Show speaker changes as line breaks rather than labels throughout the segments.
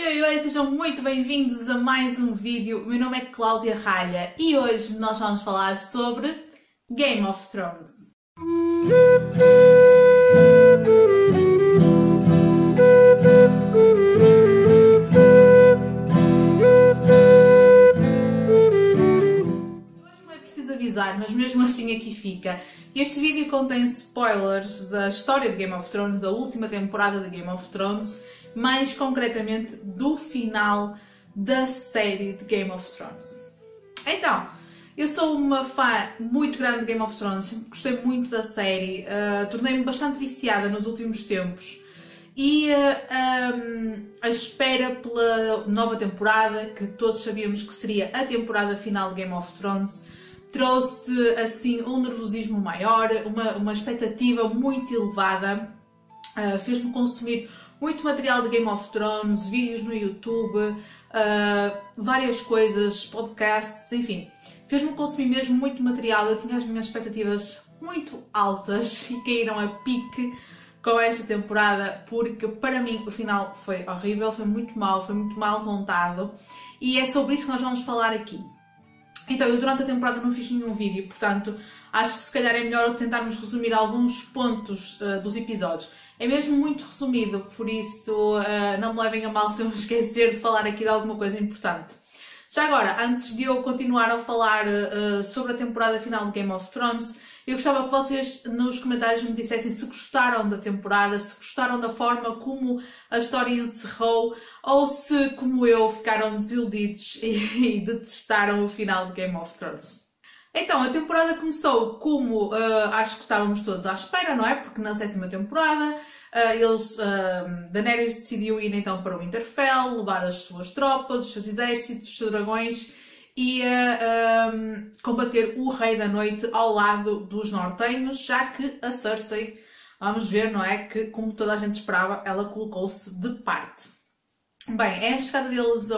Oi, sejam muito bem-vindos a mais um vídeo. O meu nome é Cláudia Ralha e hoje nós vamos falar sobre Game of Thrones. Eu acho que não é preciso avisar, mas mesmo assim aqui fica. Este vídeo contém spoilers da história de Game of Thrones, da última temporada de Game of Thrones, mais concretamente do final da série de Game of Thrones. Então, eu sou uma fã muito grande de Game of Thrones, sempre gostei muito da série, tornei-me bastante viciada nos últimos tempos e a espera pela nova temporada, que todos sabíamos que seria a temporada final de Game of Thrones, trouxe assim um nervosismo maior, uma expectativa muito elevada, fez-me consumir muito material de Game of Thrones, vídeos no YouTube, várias coisas, podcasts, enfim. Fez-me consumir mesmo muito material, eu tinha as minhas expectativas muito altas e caíram a pique com esta temporada, porque para mim o final foi horrível, foi muito mal montado e é sobre isso que nós vamos falar aqui. Então, eu durante a temporada não fiz nenhum vídeo, portanto, acho que se calhar é melhor tentarmos resumir alguns pontos dos episódios. É mesmo muito resumido, por isso não me levem a mal se eu me esquecer de falar aqui de alguma coisa importante. Já agora, antes de eu continuar a falar sobre a temporada final de Game of Thrones, eu gostava que vocês nos comentários me dissessem se gostaram da temporada, se gostaram da forma como a história encerrou, ou se, como eu, ficaram desiludidos e detestaram o final de Game of Thrones. Então, a temporada começou como acho que estávamos todos à espera, não é? Porque na sétima temporada Daenerys decidiu ir então para o Winterfell, levar as suas tropas, os seus exércitos, os seus dragões e combater o Rei da Noite ao lado dos nortenhos, já que a Cersei, vamos ver, não é? Que, como toda a gente esperava, ela colocou-se de parte. Bem, é a chegada deles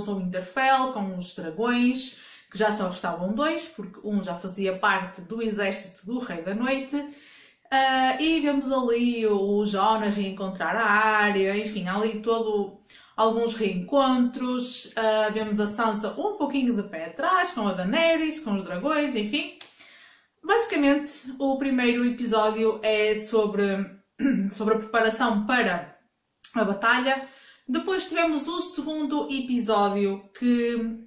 ao Winterfell com os dragões, que já só restavam dois, porque um já fazia parte do exército do Rei da Noite, e vemos ali o Jon a reencontrar a Arya, enfim, ali alguns reencontros, vemos a Sansa um pouquinho de pé atrás, com a Daenerys, com os dragões, enfim. Basicamente, o primeiro episódio é sobre a preparação para a batalha. Depois tivemos o segundo episódio que...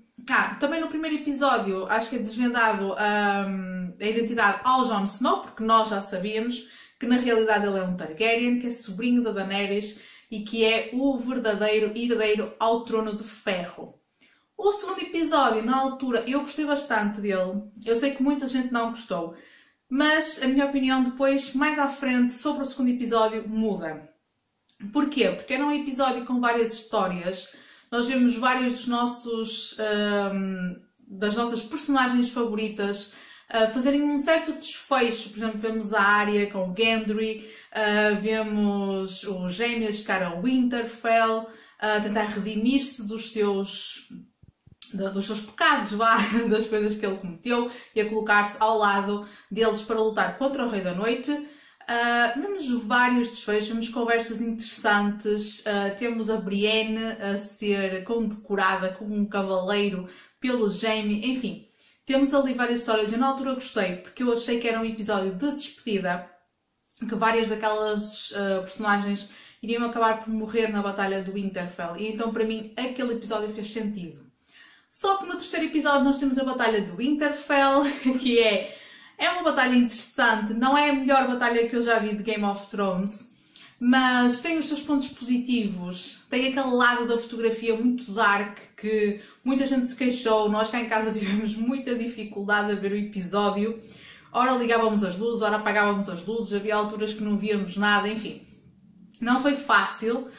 também no primeiro episódio acho que é desvendado a identidade ao Jon Snow, porque nós já sabíamos que na realidade ele é um Targaryen, que é sobrinho da Daenerys e que é o verdadeiro herdeiro ao Trono de Ferro. O segundo episódio, na altura, eu gostei bastante dele. Eu sei que muita gente não gostou, mas a minha opinião depois, mais à frente, sobre o segundo episódio, muda. Porquê? Porque era um episódio com várias histórias. Nós vemos vários das nossas personagens favoritas fazerem um certo desfecho. Por exemplo, vemos a Arya com o Gendry, vemos os gêmeos chegar ao Winterfell, tentar redimir-se dos seus pecados, das coisas que ele cometeu, e a colocar-se ao lado deles para lutar contra o Rei da Noite. Vemos vários desfechos, vemos conversas interessantes, temos a Brienne a ser condecorada como um cavaleiro pelo Jaime, enfim, temos ali várias histórias. Eu na altura gostei, porque eu achei que era um episódio de despedida, que várias daquelas personagens iriam acabar por morrer na Batalha do Winterfell, e então para mim aquele episódio fez sentido. Só que no terceiro episódio nós temos a Batalha do Winterfell, que é uma batalha interessante, não é a melhor batalha que eu já vi de Game of Thrones, mas tem os seus pontos positivos, tem aquele lado da fotografia muito dark que muita gente se queixou, nós cá em casa tivemos muita dificuldade a ver o episódio, ora ligávamos as luzes, ora apagávamos as luzes, havia alturas que não víamos nada, enfim, não foi fácil,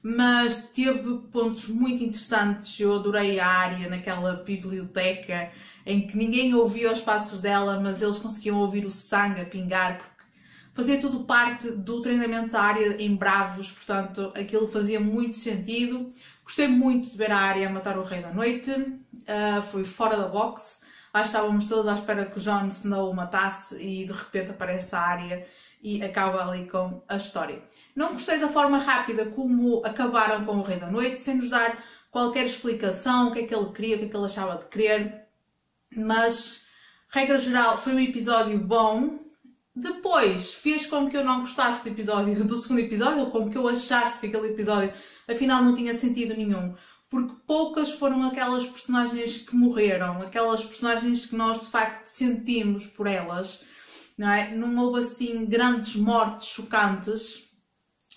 mas teve pontos muito interessantes. Eu adorei a Arya naquela biblioteca em que ninguém ouvia os passos dela, mas eles conseguiam ouvir o sangue a pingar, porque fazia tudo parte do treinamento da Arya em Bravos, portanto aquilo fazia muito sentido. Gostei muito de ver a Arya matar o Rei da Noite, foi fora da box. Lá estávamos todos à espera que o Jon Snow o matasse e de repente aparece a Arya e acaba ali com a história. Não gostei da forma rápida como acabaram com o Rei da Noite, sem nos dar qualquer explicação, o que é que ele queria, o que é que ele achava de querer, mas, regra geral, foi um episódio bom. Depois fez com que eu não gostasse do segundo episódio, ou com que eu achasse que aquele episódio afinal não tinha sentido nenhum. Porque poucas foram aquelas personagens que morreram, aquelas personagens que nós de facto sentimos por elas, não é? Não houve assim grandes mortes chocantes.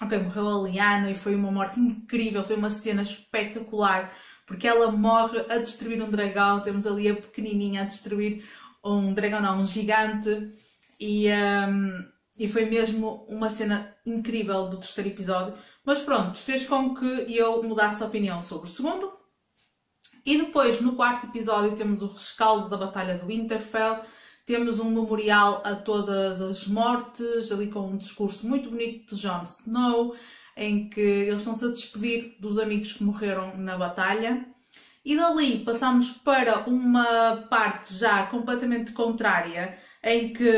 Ok, morreu a Lyanna e foi uma morte incrível, foi uma cena espetacular, porque ela morre a destruir um dragão, temos ali a pequenininha a destruir um dragão, não, um gigante, e foi mesmo uma cena incrível do terceiro episódio. Mas pronto, fez com que eu mudasse a opinião sobre o segundo. E depois, no quarto episódio, temos o rescaldo da Batalha do Winterfell. Temos um memorial a todas as mortes, ali com um discurso muito bonito de Jon Snow, em que eles estão-se a despedir dos amigos que morreram na batalha. E dali passamos para uma parte já completamente contrária, em que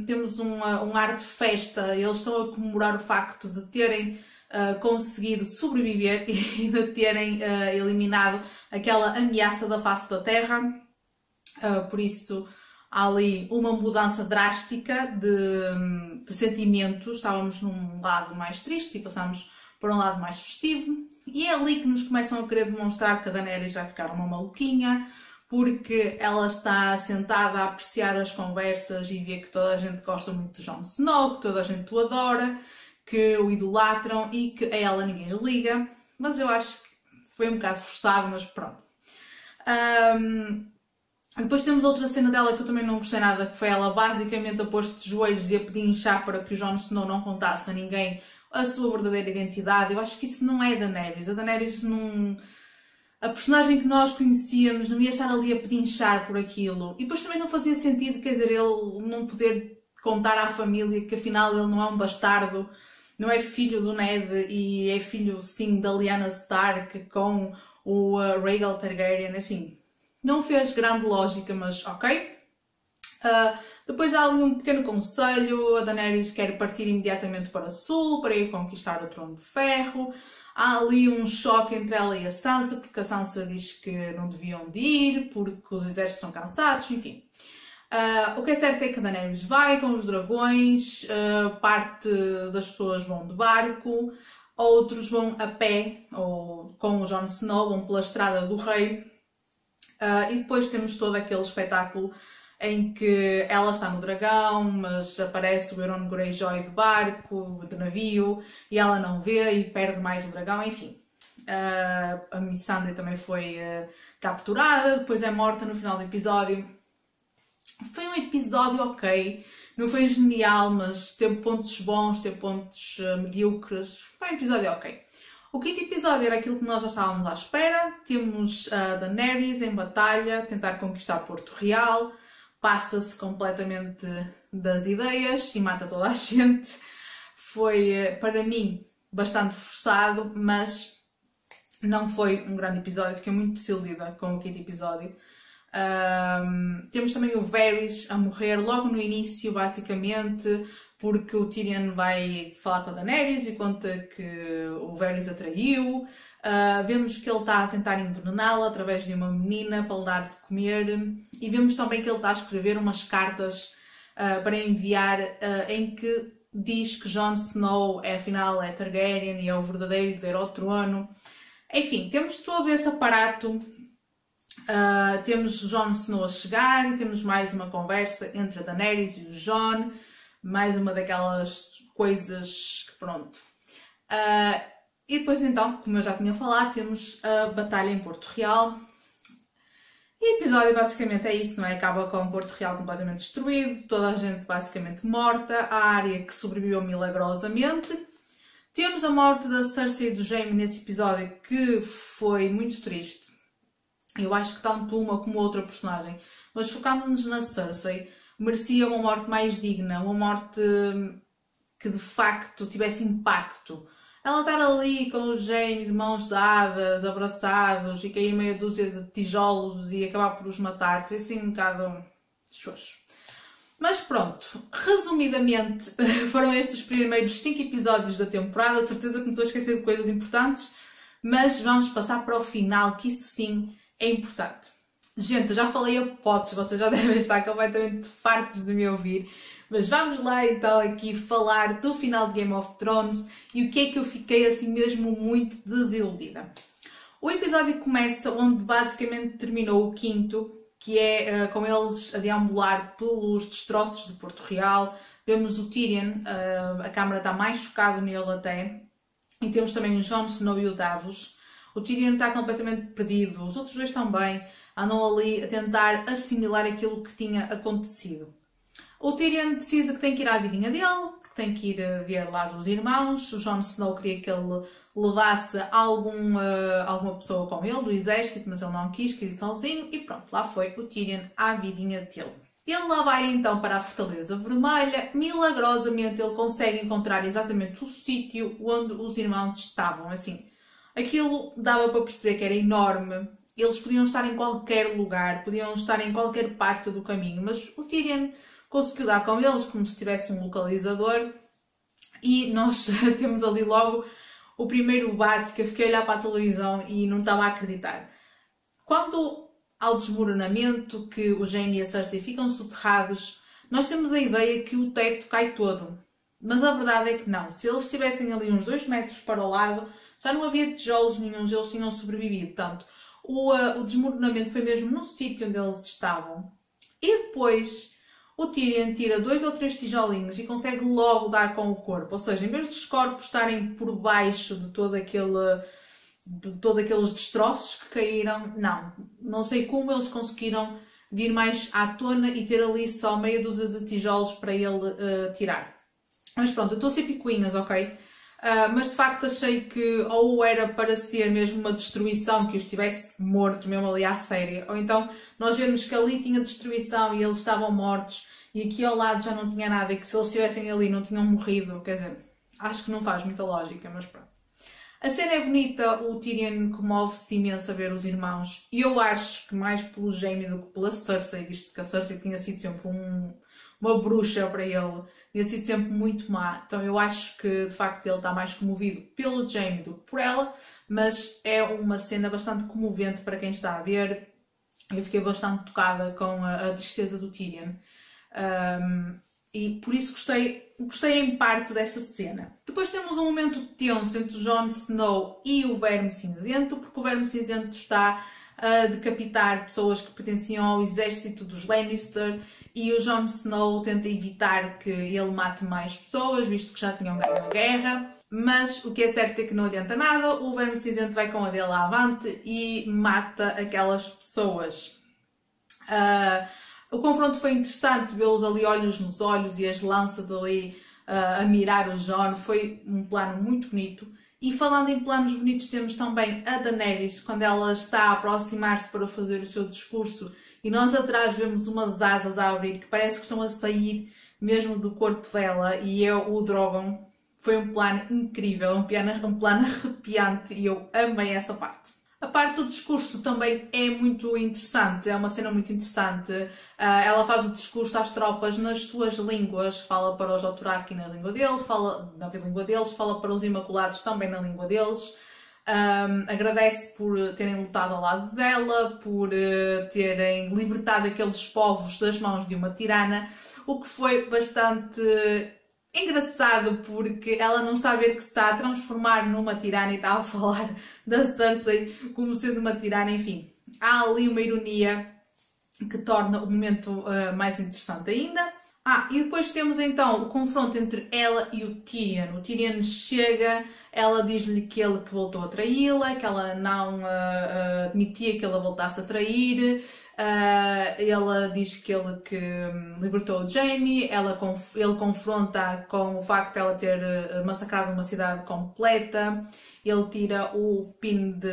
temos um ar de festa. Eles estão a comemorar o facto de terem conseguido sobreviver e de terem eliminado aquela ameaça da face da Terra. Por isso há ali uma mudança drástica de sentimentos. Estávamos num lado mais triste e passamos para um lado mais festivo. E é ali que nos começam a querer demonstrar que a Daenerys vai ficar uma maluquinha, porque ela está sentada a apreciar as conversas e vê que toda a gente gosta muito de Jon Snow, que toda a gente o adora, que o idolatram e que a ela ninguém lhe liga. Mas eu acho que foi um bocado forçado, mas pronto. Depois temos outra cena dela que eu também não gostei nada, que foi ela basicamente a pôr-se de joelhos e a pedinchar para que o Jon Snow não contasse a ninguém a sua verdadeira identidade. Eu acho que isso não é Daenerys. A Daenerys não... A personagem que nós conhecíamos não ia estar ali a pedinchar por aquilo. E depois também não fazia sentido, quer dizer, ele não poder contar à família que afinal ele não é um bastardo, não é filho do Ned e é filho, sim, da Lyanna Stark com o Rhaegal Targaryen, assim. Não fez grande lógica, mas ok. Depois há ali um pequeno conselho, a Daenerys quer partir imediatamente para o sul, para ir conquistar o Trono de Ferro. Há ali um choque entre ela e a Sansa, porque a Sansa diz que não deviam de ir, porque os exércitos estão cansados, enfim. O que é certo é que a Daenerys vai com os dragões, parte das pessoas vão de barco, outros vão a pé, ou com o Jon Snow, vão pela Estrada do Rei. E depois temos todo aquele espetáculo em que ela está no dragão, mas aparece o Euron Greyjoy de barco, de navio, e ela não vê e perde mais o dragão, enfim. A Missandei também foi capturada, depois é morta no final do episódio. Foi um episódio ok, não foi genial, mas teve pontos bons, teve pontos medíocres, foi um episódio ok. O quinto episódio era aquilo que nós já estávamos à espera. Temos a Daenerys em batalha, tentar conquistar Porto Real, passa-se completamente das ideias e mata toda a gente. Foi, para mim, bastante forçado, mas não foi um grande episódio. Fiquei muito desiludida com o quinto episódio. Temos também o Varys a morrer logo no início, basicamente, porque o Tyrion vai falar com a Daenerys e conta que o Varys a traiu. Vemos que ele está a tentar envenená-la através de uma menina para lhe dar de comer, e vemos também que ele está a escrever umas cartas para enviar em que diz que Jon Snow afinal é Targaryen e é o verdadeiro herdeiro ao trono. Enfim, temos todo esse aparato. Temos Jon Snow a chegar e temos mais uma conversa entre a Daenerys e o Jon, mais uma daquelas coisas que pronto. E depois então, como eu já tinha falado, temos a batalha em Porto Real. E o episódio basicamente é isso, não é? Acaba com Porto Real completamente destruído, toda a gente basicamente morta, a Arya que sobreviveu milagrosamente. Temos a morte da Cersei e do Jaime nesse episódio, que foi muito triste. Eu acho que tanto uma como outra personagem, mas focando-nos na Cersei, merecia uma morte mais digna, uma morte que de facto tivesse impacto. Ela estar ali com o Jaime de mãos dadas, abraçados, e cair meia dúzia de tijolos e acabar por os matar, foi assim um bocado xoxo. Mas pronto, resumidamente foram estes os primeiros 5 episódios da temporada. De certeza que me estou a esquecer de coisas importantes, mas vamos passar para o final, que isso sim é importante. Gente, eu já falei a potes, vocês já devem estar completamente fartos de me ouvir, mas vamos lá então aqui falar do final de Game of Thrones e o que é que eu fiquei assim mesmo muito desiludida. O episódio começa onde basicamente terminou o quinto, que é com eles a deambular pelos destroços de Porto Real. Vemos o Tyrion, a câmara está mais focada nele até, e temos também o Jon Snow e o Davos. O Tyrion está completamente perdido, os outros dois também andam ali a tentar assimilar aquilo que tinha acontecido. O Tyrion decide que tem que ir à vidinha dele, que tem que ir ver lá os irmãos. O Jon Snow queria que ele levasse alguma pessoa com ele do exército, mas ele não quis ir sozinho e pronto, lá foi o Tyrion à vidinha dele. Ele lá vai então para a Fortaleza Vermelha. Milagrosamente ele consegue encontrar exatamente o sítio onde os irmãos estavam. Assim, aquilo dava para perceber que era enorme. Eles podiam estar em qualquer lugar, podiam estar em qualquer parte do caminho, mas o Tyrion conseguiu dar com eles como se tivesse um localizador e nós temos ali logo o primeiro bate que eu fiquei a olhar para a televisão e não estava a acreditar. Quando ao desmoronamento, que o Jaime e a Cersei ficam soterrados, nós temos a ideia que o teto cai todo. Mas a verdade é que não. Se eles estivessem ali uns 2 metros para o lado, já não havia tijolos nenhum, eles tinham sobrevivido. Portanto, o desmoronamento foi mesmo no sítio onde eles estavam. E depois o Tyrion tira 2 ou 3 tijolinhos e consegue logo dar com o corpo. Ou seja, em vez dos corpos estarem por baixo de todos aqueles destroços que caíram, não sei como eles conseguiram vir mais à tona e ter ali só meia dúzia de tijolos para ele tirar. Mas pronto, eu estou a ser picuinhas, ok? Mas de facto achei que ou era para ser mesmo uma destruição, que os tivesse morto mesmo ali à séria, ou então nós vemos que ali tinha destruição e eles estavam mortos e aqui ao lado já não tinha nada e que se eles estivessem ali não tinham morrido, quer dizer, acho que não faz muita lógica, mas pronto. A cena é bonita, o Tyrion comove-se imenso a ver os irmãos e eu acho que mais pelo Jaime do que pela Cersei, visto que a Cersei tinha sido sempre uma bruxa para ele, tinha sido sempre muito má, então eu acho que de facto ele está mais comovido pelo Jaime do que por ela, mas é uma cena bastante comovente para quem está a ver. Eu fiquei bastante tocada com a tristeza do Tyrion e por isso gostei em parte dessa cena. Depois temos um momento tenso entre o Jon Snow e o Verme Cinzento, porque o Verme Cinzento está a decapitar pessoas que pertenciam ao exército dos Lannister e o Jon Snow tenta evitar que ele mate mais pessoas, visto que já tinham ganho a guerra. Mas o que é certo é que não adianta nada, o Verme Cinzento vai com a dele avante e mata aquelas pessoas. O confronto foi interessante, vê-los ali olhos nos olhos e as lanças ali a mirar o Jon, foi um plano muito bonito. E falando em planos bonitos, temos também a Daenerys, quando ela está a aproximar-se para fazer o seu discurso e nós atrás vemos umas asas a abrir que parece que estão a sair mesmo do corpo dela e é o Drogon. Foi um plano incrível, um plano arrepiante e eu amei essa parte. A parte do discurso também é muito interessante, é uma cena muito interessante. Ela faz o discurso às tropas nas suas línguas, fala para os Dothraki na língua deles, fala para os Imaculados também na língua deles. Agradece por terem lutado ao lado dela, por terem libertado aqueles povos das mãos de uma tirana, o que foi bastante engraçado porque ela não está a ver que se está a transformar numa tirana e está a falar da Cersei como sendo uma tirana, enfim. Há ali uma ironia que torna o momento mais interessante ainda. E depois temos então o confronto entre ela e o Tyrion. O Tyrion chega, ela diz-lhe que ele que voltou a traí-la, que ela não admitia que ela voltasse a trair. Ela diz que ele que libertou o Jaime, ele confronta com o facto de ela ter massacrado uma cidade completa. Ele tira o pino de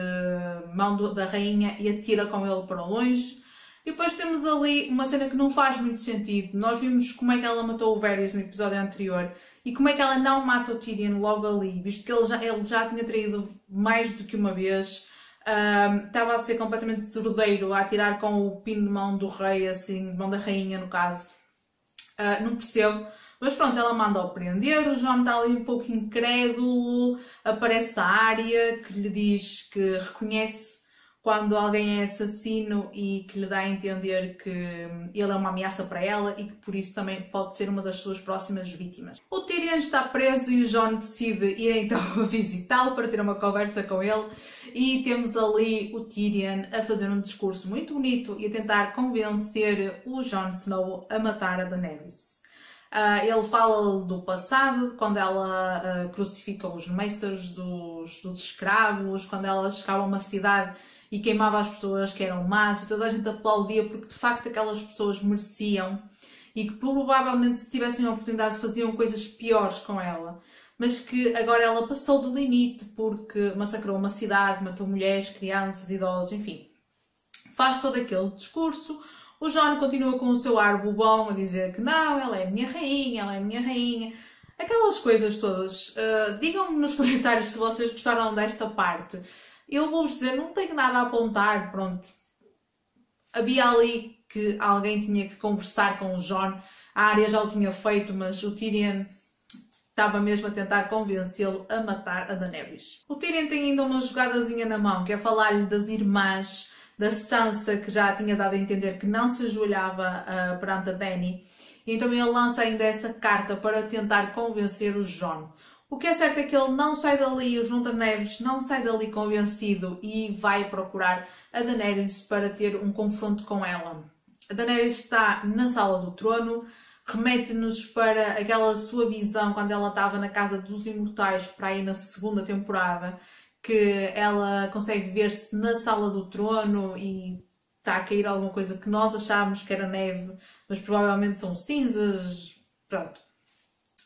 mão da rainha e atira com ele para longe. E depois temos ali uma cena que não faz muito sentido. Nós vimos como é que ela matou o Varys no episódio anterior e como é que ela não mata o Tyrion logo ali, visto que ele já tinha traído mais do que uma vez. Estava a ser completamente desordeiro, a atirar com o pino de mão do rei, assim, de mão da rainha no caso. não percebo. Mas pronto, ela manda-o prender, o Jon está ali um pouco incrédulo, aparece a Arya que lhe diz que reconhece quando alguém é assassino e que lhe dá a entender que ele é uma ameaça para ela e que por isso também pode ser uma das suas próximas vítimas. O Tyrion está preso e o Jon decide ir então visitá-lo para ter uma conversa com ele e temos ali o Tyrion a fazer um discurso muito bonito e a tentar convencer o Jon Snow a matar a Daenerys. Ele fala do passado, quando ela crucifica os mestres dos escravos, quando ela chegava a uma cidade e queimava as pessoas que eram más e toda a gente aplaudia porque de facto aquelas pessoas mereciam e que provavelmente se tivessem a oportunidade faziam coisas piores com ela, mas que agora ela passou do limite porque massacrou uma cidade, matou mulheres, crianças, idosos, enfim. Faz todo aquele discurso. O Jon continua com o seu ar bobão a dizer que não, ela é a minha rainha, ela é a minha rainha. Aquelas coisas todas. Digam-me nos comentários se vocês gostaram desta parte. Eu vou-vos dizer, não tenho nada a apontar, pronto. Havia ali que alguém tinha que conversar com o Jon. A Arya já o tinha feito, mas o Tyrion estava mesmo a tentar convencê-lo a matar a Daenerys. O Tyrion tem ainda uma jogadazinha na mão, que é falar-lhe das irmãs da Sansa, que já tinha dado a entender que não se ajoelhava perante a Dany. E então ele lança ainda essa carta para tentar convencer o Jon. O que é certo é que ele não sai dali, o Jon Neves não sai dali convencido e vai procurar a Daenerys para ter um confronto com ela. A Daenerys está na sala do trono, remete-nos para aquela sua visão quando ela estava na Casa dos Imortais, para aí na segunda temporada, que ela consegue ver-se na sala do trono e está a cair alguma coisa que nós achávamos que era neve, mas provavelmente são cinzas, pronto.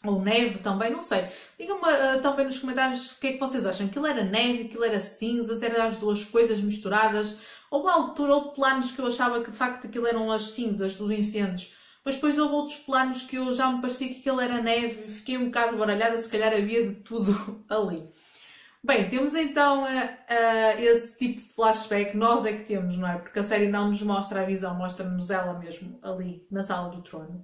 Ou neve também, não sei. Digam-me também nos comentários o que é que vocês acham. Aquilo era neve, aquilo era cinzas, eram as duas coisas misturadas. Houve uma altura, houve planos que eu achava que de facto aquilo eram as cinzas dos incêndios. Mas depois houve outros planos que eu já me parecia que aquilo era neve. Fiquei um bocado baralhada, se calhar havia de tudo ali. Bem, temos então esse tipo de flashback, nós é que temos, não é? Porque a série não nos mostra a visão, mostra-nos ela mesmo ali na sala do trono.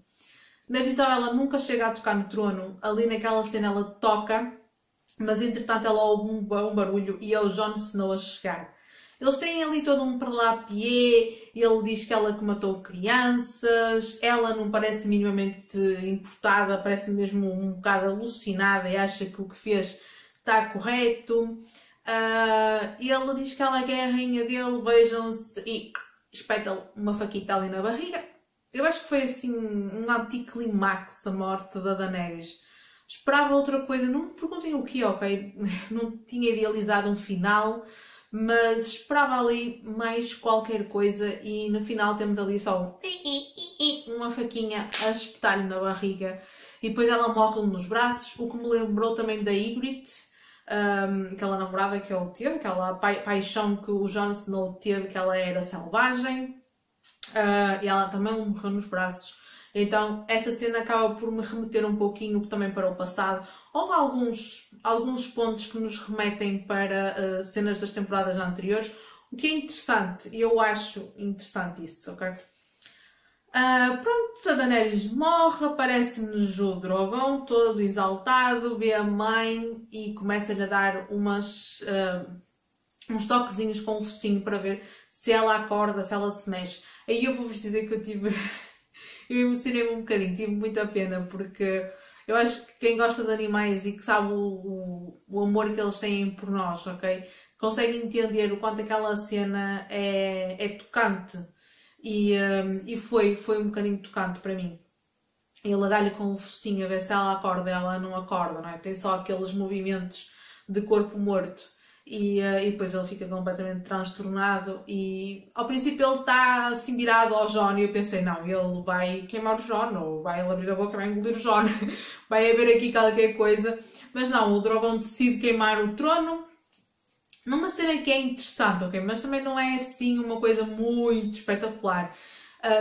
Na visão ela nunca chega a tocar no trono, ali naquela cena ela toca, mas entretanto ela ouve um barulho e é o Jon Snow a chegar. Eles têm ali todo um parlapié, ele diz que ela que matou crianças, ela não parece minimamente importada, parece mesmo um bocado alucinada e acha que o que fez está correto. E ele diz que ela é a rainha dele, vejam-se, e espeta-lhe uma faquita ali na barriga. Eu acho que foi assim um anticlimax a morte da Daenerys. Esperava outra coisa, não me perguntem o que, ok? Não tinha idealizado um final, mas esperava ali mais qualquer coisa e no final temos ali só uma faquinha a espetar-lhe na barriga e depois ela morre-lhe nos braços, o que me lembrou também da Ygritte, aquela namorada que ele teve, aquela paixão que o Jon Snow teve, que ela era selvagem. E ela também morreu nos braços. Então essa cena acaba por me remeter um pouquinho também para o passado. Houve alguns pontos que nos remetem para cenas das temporadas anteriores, o que é interessante, e eu acho interessante isso, ok? Pronto, a Daenerys morre, aparece-nos o Drogon todo exaltado, vê a mãe e começa-lhe a dar uns toquezinhos com o focinho para ver se ela acorda, se ela se mexe. Aí eu vou-vos dizer que eu emocionei-me um bocadinho, tive muita pena, porque eu acho que quem gosta de animais e que sabe o amor que eles têm por nós, ok? Consegue entender o quanto aquela cena é tocante. E foi um bocadinho tocante para mim. Ele dá-lhe com o focinho a ver se ela acorda, ela não acorda, não é? Tem só aqueles movimentos de corpo morto. E depois ele fica completamente transtornado e ao princípio ele está assim virado ao Jon e eu pensei, não, ele vai queimar o Jon ou vai abrir a boca e vai engolir o Jon, vai haver aqui qualquer coisa, mas não, o Drogon decide queimar o trono numa cena que é interessante, ok? Mas também não é assim uma coisa muito espetacular.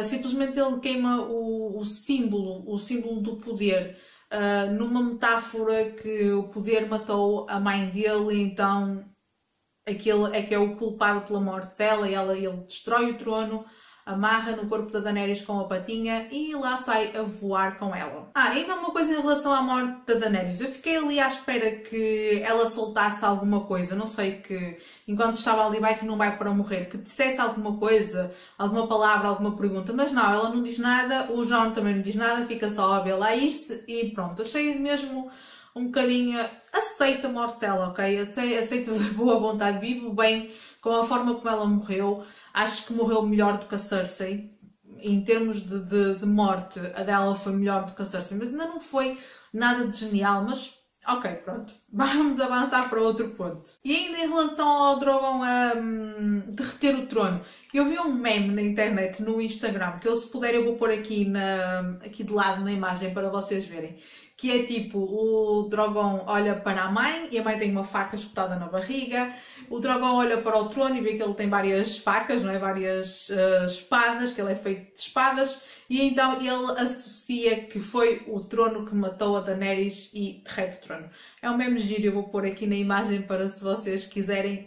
Simplesmente ele queima o símbolo do poder, numa metáfora que o poder matou a mãe dele, então aquele é que é o culpado pela morte dela e ele destrói o trono, amarra no corpo da Daenerys com a patinha e lá sai a voar com ela. Ainda uma coisa em relação à morte da Daenerys. Eu fiquei ali à espera que ela soltasse alguma coisa, não sei, que enquanto estava ali vai que não vai para morrer, que dissesse alguma coisa, alguma palavra, alguma pergunta, mas não, ela não diz nada, o Jon também não diz nada, fica só a ver lá ir-se e pronto. Achei mesmo um bocadinho, aceito a morte dela, ok? Aceito de boa vontade, vivo bem com a forma como ela morreu. Acho que morreu melhor do que a Cersei. Em termos de morte, a dela foi melhor do que a Cersei, mas ainda não foi nada de genial, mas ok, pronto. Vamos avançar para outro ponto. E ainda em relação ao Drogon derreter o trono, eu vi um meme na internet, no Instagram, que eu se puder eu vou pôr aqui, aqui de lado na imagem para vocês verem. Que é tipo, o Drogon olha para a mãe e a mãe tem uma faca espetada na barriga. O Drogon olha para o trono e vê que ele tem várias facas, não é? Várias espadas, que ele é feito de espadas. E então ele associa que foi o trono que matou a Daenerys e derrete o trono. É um meme giro, eu vou pôr aqui na imagem para se vocês quiserem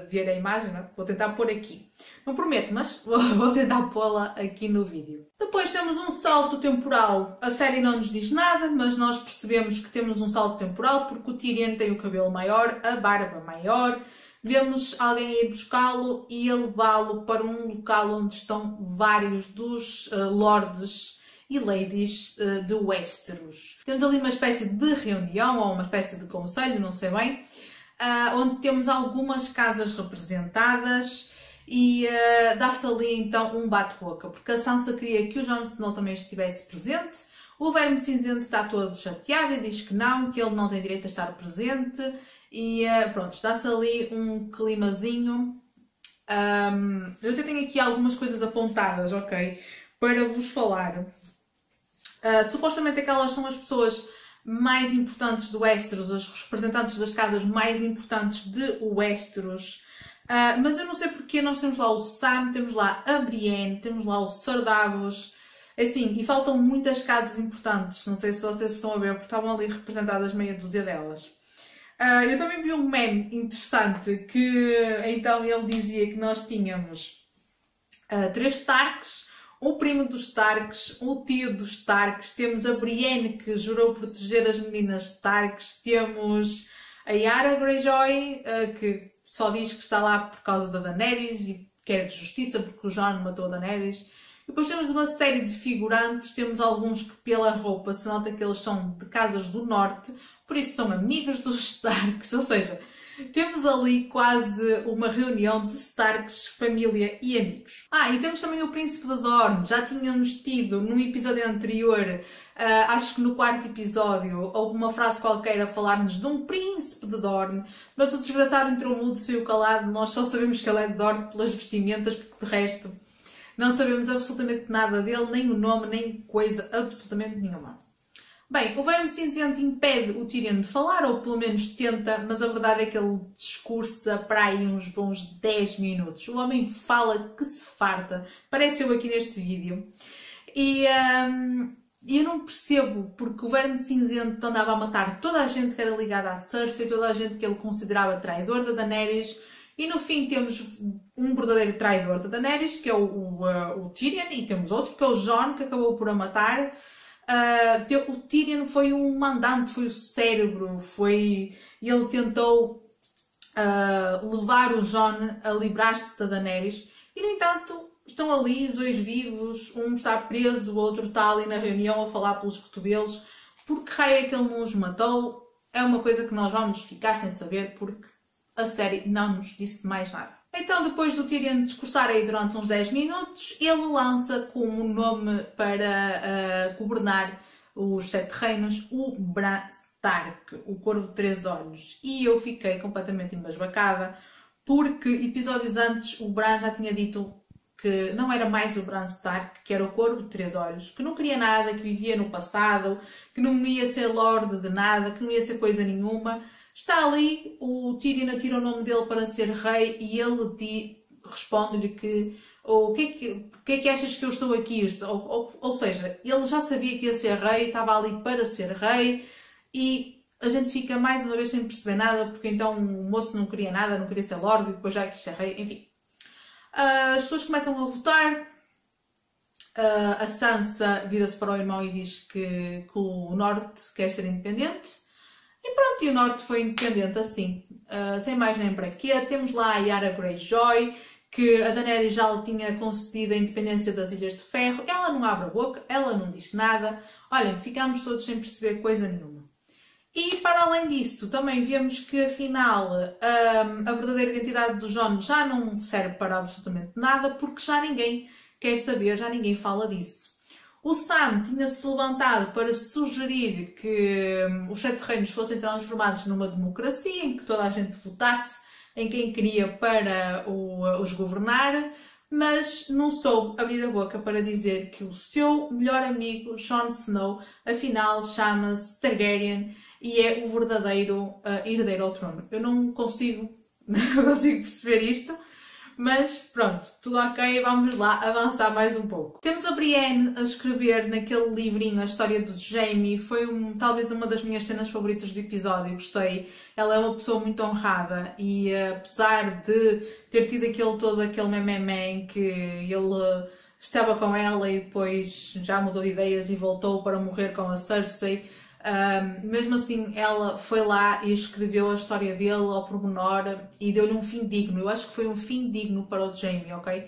ver a imagem, não é? Vou tentar pôr aqui. Não prometo, mas vou tentar pô-la aqui no vídeo. Depois temos um salto temporal. A série não nos diz nada, mas nós percebemos que temos um salto temporal porque o Tyrion tem o cabelo maior, a barba maior. Vemos alguém ir buscá-lo e a levá-lo para um local onde estão vários dos lords e ladies de Westeros. Temos ali uma espécie de reunião ou uma espécie de conselho, não sei bem, onde temos algumas casas representadas e dá-se ali então um bate-boca, porque a Sansa queria que o Jon Snow também estivesse presente. O Verme Cinzento está todo chateado e diz que ele não tem direito a estar presente. E pronto, está-se ali um climazinho. Eu até tenho aqui algumas coisas apontadas, ok? Para vos falar. Supostamente aquelas são as pessoas mais importantes do Westeros, as representantes das casas mais importantes de Westeros. Mas eu não sei porque nós temos lá o Sam, temos lá a Brienne, temos lá o Sir Davos. Assim, e faltam muitas casas importantes. Não sei se vocês estão a ver, porque estavam ali representadas meia dúzia delas. Eu também vi um meme interessante que então ele dizia que nós tínhamos 3 Starks, o primo dos Starks, o tio dos Starks, temos a Brienne que jurou proteger as meninas Starks, temos a Yara Greyjoy que só diz que está lá por causa da Daenerys e quer de justiça porque o Jon matou a Daenerys. E depois temos uma série de figurantes, temos alguns que pela roupa se nota que eles são de casas do norte, por isso são amigos dos Starks, ou seja, temos ali quase uma reunião de Starks, família e amigos. E temos também o Príncipe de Dorne. Já tínhamos tido num episódio anterior, acho que no 4º episódio, alguma frase qualquer a falar-nos de um Príncipe de Dorne, mas o desgraçado entrou mudo, saiu calado, nós só sabemos que ele é de Dorne pelas vestimentas, porque de resto não sabemos absolutamente nada dele, nem o nome, nem coisa absolutamente nenhuma. Bem, o Verme Cinzento impede o Tyrion de falar, ou pelo menos tenta, mas a verdade é que ele discursa para aí uns bons 10 minutos. O homem fala que se farta, parece eu aqui neste vídeo. E eu não percebo, porque o Verme Cinzento andava a matar toda a gente que era ligada à Cersei, toda a gente que ele considerava traidor da Daenerys, e no fim temos um verdadeiro traidor da Daenerys, que é o Tyrion, e temos outro, que é o Jon, que acabou por a matar. O Tyrion foi um mandante, foi o cérebro, ele tentou levar o Jon a livrar-se da Daenerys e, no entanto, estão ali os dois vivos, um está preso, o outro está ali na reunião a falar pelos cotovelos. Por que raio é que ele não os matou? É uma coisa que nós vamos ficar sem saber porque a série não nos disse mais nada. Então, depois do Tyrion discursar aí durante uns 10 minutos, ele lança como nome para governar os 7 reinos o Bran Stark, o Corvo de 3 Olhos. E eu fiquei completamente embasbacada, porque episódios antes o Bran já tinha dito que não era mais o Bran Stark, que era o Corvo de 3 Olhos, que não queria nada, que vivia no passado, que não ia ser lorde de nada, que não ia ser coisa nenhuma. Está ali, o Tyrion atira o nome dele para ser rei e ele responde-lhe que o que é que achas que eu estou aqui? Ou seja, ele já sabia que ia ser rei, estava ali para ser rei e a gente fica mais uma vez sem perceber nada porque então o moço não queria nada, não queria ser lorde e depois já quis ser rei, enfim. As pessoas começam a votar a Sansa vira-se para o irmão e diz que o Norte quer ser independente. E pronto, e o Norte foi independente assim, sem mais nem para quê. Temos lá a Yara Greyjoy, que a Daenerys já lhe tinha concedido a independência das Ilhas de Ferro. Ela não abre a boca, ela não diz nada. Olhem, ficámos todos sem perceber coisa nenhuma. E para além disso, também vemos que afinal a verdadeira identidade do Jon já não serve para absolutamente nada, porque já ninguém quer saber, já ninguém fala disso. O Sam tinha-se levantado para sugerir que os Sete Reinos fossem transformados numa democracia, em que toda a gente votasse em quem queria para os governar, mas não soube abrir a boca para dizer que o seu melhor amigo, Jon Snow, afinal chama-se Targaryen e é o verdadeiro herdeiro ao trono. Eu não consigo perceber isto. Mas pronto, tudo ok, vamos lá avançar mais um pouco. Temos a Brienne a escrever naquele livrinho a história do Jaime, foi talvez uma das minhas cenas favoritas do episódio, gostei. Ela é uma pessoa muito honrada e apesar de ter tido aquele meme em que ele estava com ela e depois já mudou de ideias e voltou para morrer com a Cersei, mesmo assim ela foi lá e escreveu a história dele ao pormenor e deu-lhe um fim digno. Eu acho que foi um fim digno para o Jaime, ok?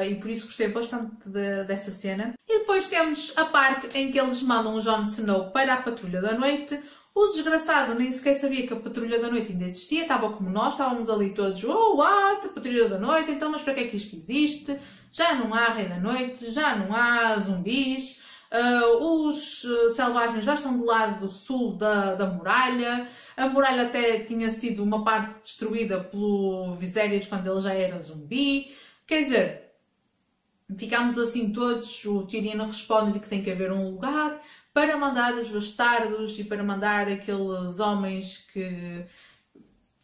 E por isso gostei bastante dessa cena. E depois temos a parte em que eles mandam o Jon Snow para a Patrulha da Noite. O desgraçado nem sequer sabia que a Patrulha da Noite ainda existia, estava como nós, estávamos ali todos, oh, what? Patrulha da Noite, então mas para que é que isto existe? Já não há Rei da Noite, já não há zumbis. Os selvagens já estão do lado sul da muralha. A muralha até tinha sido uma parte destruída pelo Viserys quando ele já era zumbi. Quer dizer, ficámos assim todos. O Tyrion responde-lhe que tem que haver um lugar para mandar os bastardos e para mandar aqueles homens que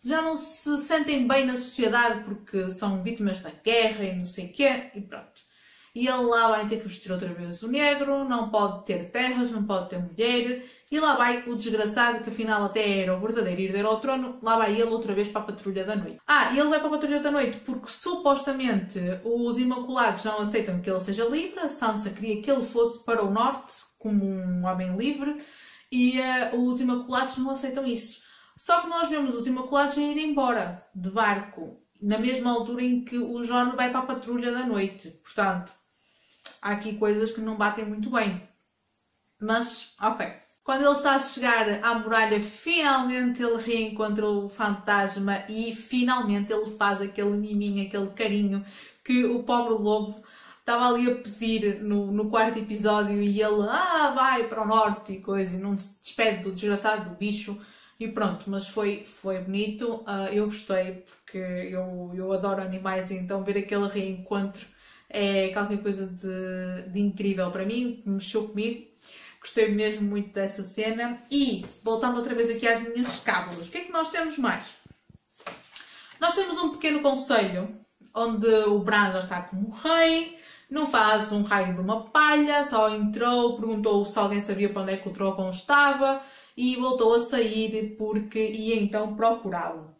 já não se sentem bem na sociedade porque são vítimas da guerra e não sei o quê. E pronto. E ele lá vai ter que vestir outra vez o negro, não pode ter terras, não pode ter mulher. E lá vai o desgraçado, que afinal até era o verdadeiro herdeiro ao trono, lá vai ele outra vez para a Patrulha da Noite. E ele vai para a Patrulha da Noite porque supostamente os Imaculados não aceitam que ele seja livre. A Sansa queria que ele fosse para o norte, como um homem livre, e os Imaculados não aceitam isso. Só que nós vemos os Imaculados a ir embora de barco, na mesma altura em que o Jon vai para a Patrulha da Noite. Portanto, há aqui coisas que não batem muito bem. Mas, ok. Quando ele está a chegar à muralha, finalmente ele reencontra o fantasma e finalmente ele faz aquele miminho, aquele carinho que o pobre lobo estava ali a pedir no quarto episódio e ele, vai para o norte e coisa, e não se despede do desgraçado do bicho. E pronto, mas foi bonito, eu gostei porque eu adoro animais e então ver aquele reencontro é qualquer coisa de incrível para mim, mexeu comigo, gostei mesmo muito dessa cena. E voltando outra vez aqui às minhas cábulas, o que é que nós temos mais? Nós temos um pequeno conselho onde o Bran já está como rei, não faz um raio de uma palha, só entrou, perguntou se alguém sabia para onde é que o Drogon estava e voltou a sair porque ia então procurá-lo.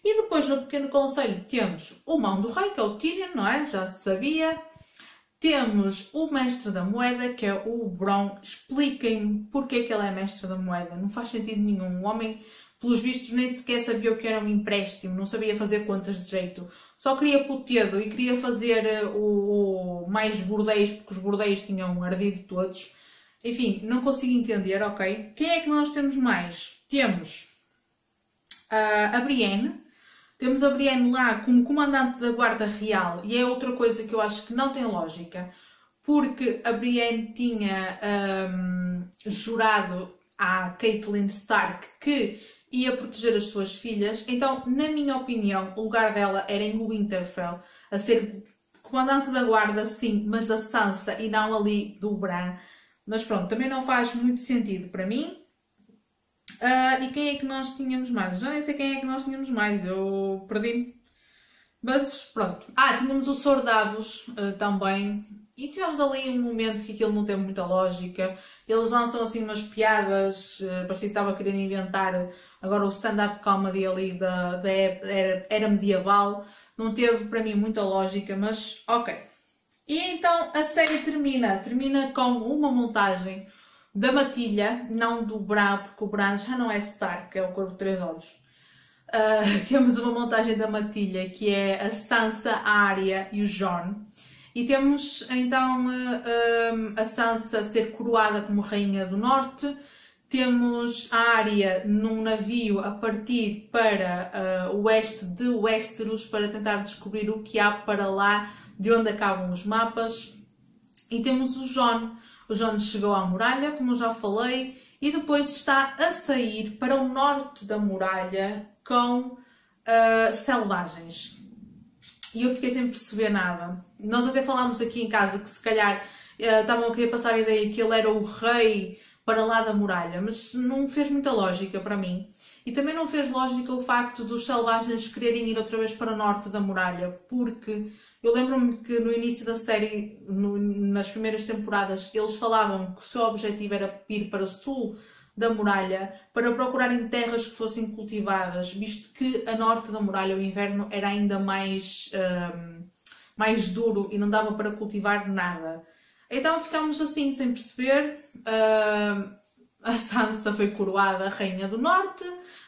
E depois no pequeno conselho temos o Mão do Rei, que é o Tyrion, não é? Já se sabia. Temos o Mestre da Moeda, que é o Bronn. Expliquem-me porque é que ele é Mestre da Moeda. Não faz sentido nenhum. O homem, pelos vistos, nem sequer sabia o que era um empréstimo. Não sabia fazer contas de jeito. Só queria putedo e queria fazer mais bordéis, porque os bordéis tinham ardido todos. Enfim, não consigo entender, ok? Quem é que nós temos mais? Temos a Brienne. Temos a Brienne lá como comandante da Guarda Real e é outra coisa que eu acho que não tem lógica, porque a Brienne tinha jurado à Catelyn Stark que ia proteger as suas filhas, então, na minha opinião, o lugar dela era em Winterfell, a ser comandante da Guarda, sim, mas da Sansa e não ali do Bran. Mas pronto, também não faz muito sentido para mim. E quem é que nós tínhamos mais? Já nem sei quem é que nós tínhamos mais, eu perdi-me. Mas pronto. Tínhamos o Sor Davos também. E tivemos ali um momento que aquilo não tem muita lógica. Eles lançam assim umas piadas, parecia que estava a querer inventar agora o stand-up comedy ali da era medieval. Não teve para mim muita lógica, mas ok. E então a série termina com uma montagem da matilha, não do Bran, porque o Bran já não é Stark, é o Corvo de Três Olhos. Temos uma montagem da matilha que é a Sansa, a Arya e o Jon. E temos então a Sansa ser coroada como Rainha do Norte. Temos a Arya num navio a partir para o oeste de Westeros para tentar descobrir o que há para lá, de onde acabam os mapas. E temos o Jon. O Jon chegou à muralha, como eu já falei, e depois está a sair para o norte da muralha com selvagens. E eu fiquei sem perceber nada. Nós até falámos aqui em casa que se calhar estavam a querer passar a ideia que ele era o rei para lá da muralha, mas não fez muita lógica para mim. E também não fez lógica o facto dos selvagens quererem ir outra vez para o norte da muralha, porque eu lembro-me que no início da série, nas primeiras temporadas, eles falavam que o seu objetivo era ir para o sul da muralha para procurarem terras que fossem cultivadas, visto que a norte da muralha o inverno era ainda mais duro e não dava para cultivar nada. Então ficámos assim sem perceber. A Sansa foi coroada Rainha do Norte,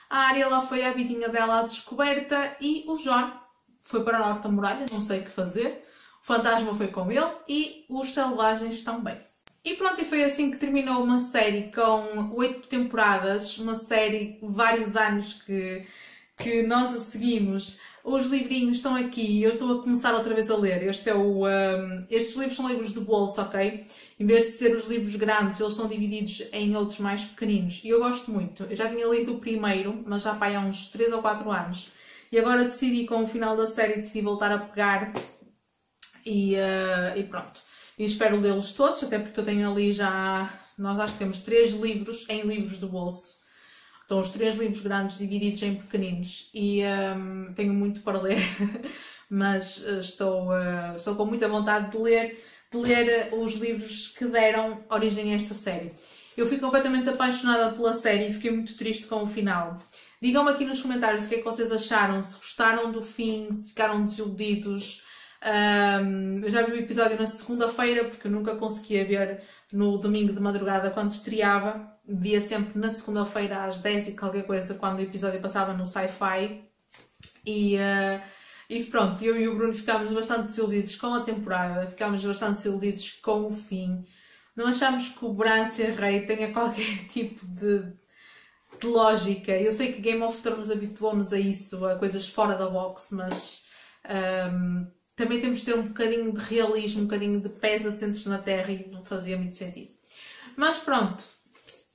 a Arya lá foi à vidinha dela à descoberta e o Jon foi para o norte da muralha, não sei o que fazer. O fantasma foi com ele e os selvagens também. E pronto, e foi assim que terminou uma série com 8 temporadas, uma série vários anos que nós a seguimos. Os livrinhos estão aqui, eu estou a começar outra vez a ler. Estes livros são livros de bolso, ok? Em vez de ser os livros grandes, eles são divididos em outros mais pequeninos. E eu gosto muito. Eu já tinha lido o primeiro, mas já há uns 3 ou 4 anos. E agora decidi, com o final da série, decidi voltar a pegar e pronto. E espero lê-los todos, até porque eu tenho ali já... Nós acho que temos 3 livros em livros de bolso. Estão os 3 livros grandes divididos em pequeninos e tenho muito para ler, mas estou com muita vontade de ler os livros que deram origem a esta série. Eu fui completamente apaixonada pela série e fiquei muito triste com o final. Digam-me aqui nos comentários o que é que vocês acharam, se gostaram do fim, se ficaram desiludidos. Eu já vi o episódio na segunda-feira, porque eu nunca conseguia ver no domingo de madrugada quando estreava. Via sempre na segunda-feira às 10 e qualquer coisa, quando o episódio passava no Sci-Fi. E pronto, eu e o Bruno ficámos bastante desiludidos com a temporada, ficámos bastante desiludidos com o fim. Não achamos que o Bran ser rei tenha qualquer tipo de lógica. Eu sei que Game of Thrones habituou-nos a isso, a coisas fora da box, mas também temos de ter um bocadinho de realismo, um bocadinho de pés assentes na terra e não fazia muito sentido. Mas pronto.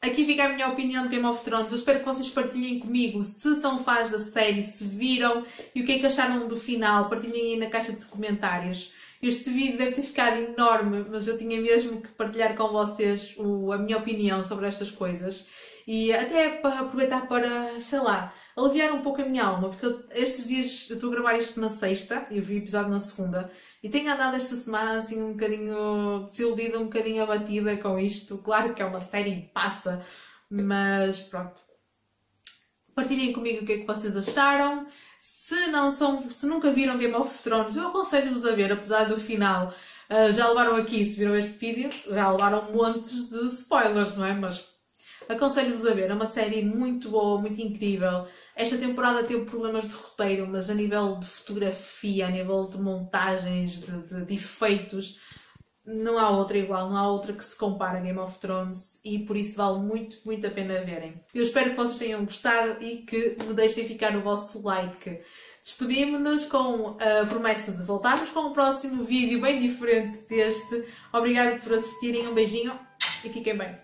Aqui fica a minha opinião de Game of Thrones. Eu espero que vocês partilhem comigo se são fãs da série, se viram e o que é que acharam do final. Partilhem aí na caixa de comentários. Este vídeo deve ter ficado enorme, mas eu tinha mesmo que partilhar com vocês a minha opinião sobre estas coisas. E até para aproveitar para, sei lá, aliviar um pouco a minha alma, porque estes dias eu estou a gravar isto na sexta, e eu vi o episódio na segunda, e tenho andado esta semana assim um bocadinho desiludida, um bocadinho abatida com isto. Claro que é uma série e passa, mas pronto. Partilhem comigo o que é que vocês acharam. Se nunca viram Game of Thrones, eu aconselho-vos a ver, apesar do final. Já levaram aqui, se viram este vídeo, já levaram montes de spoilers, não é? Mas aconselho-vos a ver, é uma série muito boa, muito incrível. Esta temporada teve problemas de roteiro, mas a nível de fotografia, a nível de montagens, de efeitos, não há outra igual, não há outra que se compare a Game of Thrones e por isso vale muito, muito a pena verem. Eu espero que vocês tenham gostado e que me deixem ficar o vosso like. Despedimos-nos com a promessa de voltarmos com um próximo vídeo bem diferente deste. Obrigado por assistirem, um beijinho e fiquem bem.